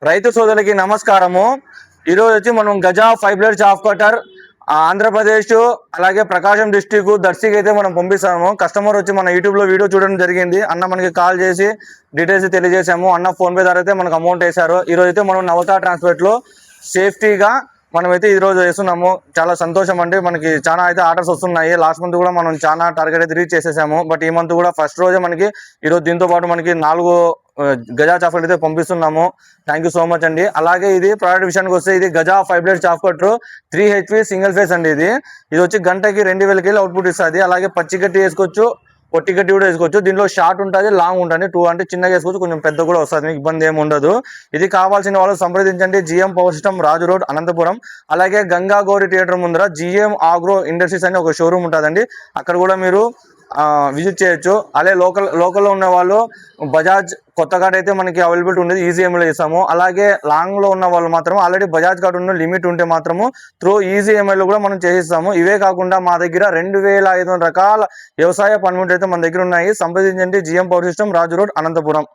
రైతు సోదరులకి నమస్కారము. ఈరోజు వచ్చి మనం Gaza 5 blade chaff cutter Andhra Pradesh అలాగే ప్రకాశం డిస్టిక్ దర్శికి అయితే మనం పంపిస్తాము. కస్టమర్ వచ్చి మన యూట్యూబ్ లో వీడియో చూడడం జరిగింది. అన్న మనకి కాల్ చేసి డీటెయిల్స్ తెలియజేసాము. అన్న ఫోన్ పే ద్వారా అయితే మనకు అమౌంట్ వేశారు. ఈ రోజు అయితే మనం నవతా ట్రాన్స్పోర్ట్ లో సేఫ్టీగా మనమైతే ఈ రోజు వేస్తున్నాము. చాలా సంతోషం అండి. మనకి చాలా అయితే ఆర్డర్స్ వస్తున్నాయి. లాస్ట్ మంత్ కూడా మనం చాలా టార్గెట్ అయితే రీచ్ చేసేసాము. బట్ ఈ మంత్ కూడా ఫస్ట్ రోజే మనకి ఈరోజు దీంతో పాటు మనకి 4 గజా చాఫ్ట్ అయితే పంపిస్తున్నాము. థ్యాంక్ యూ సో మచ్ అండి. అలాగే ఇది ప్రోడక్ట్ విషయానికి వస్తే ఇది Gaza 5 blade chaff cutter 3 HP single phase అండి. ఇది వచ్చి గంటకి 2000 కిలో అవుట్పుట్ ఇస్తుంది. అలాగే పచ్చి గట్టి వేసుకోవచ్చు, పొట్టి గట్టి కూడా వేసుకోవచ్చు. దీంట్లో షార్ట్ ఉంటుంది, లాంగ్ ఉంటుంది. 2 అంటే చిన్నగా వేసుకోవచ్చు, కొంచెం పెద్ద కూడా వస్తుంది. మీకు ఇబ్బంది ఏమి ఉండదు. ఇది కావాల్సిన వాళ్ళు సంప్రదించండి. జిఎం పవర్ సిస్టమ్, రాజు రోడ్, అనంతపురం. అలాగే గంగా గౌరి థియేటర్ ముందర జిఎం ఆగ్రో ఇండస్ట్రీస్ అని ఒక షోరూమ్ ఉంటుందండి. అక్కడ కూడా మీరు విజిట్ చేయొచ్చు. అలాగే లోకల్లో ఉన్న వాళ్ళు బజాజ్ కొత్త కార్డ్ అయితే మనకి అవైలబిలిటీ ఉండేది, ఈజీఎంఐలో ఇస్తాము. అలాగే లాంగ్ లో ఉన్న వాళ్ళు మాత్రం ఆల్రెడీ బజాజ్ కార్డు ఉన్న లిమిట్ ఉంటే మాత్రము త్రూ ఈజీఎంఐలో కూడా మనం చేసిస్తాము. ఇవే కాకుండా మా దగ్గర 2500 రకాల వ్యవసాయ పనిముట్లు అయితే మన దగ్గర ఉన్నాయి. సంప్రదించండి. జిఎం పవర్ సిస్టమ్, రాజు రోడ్, అనంతపురం.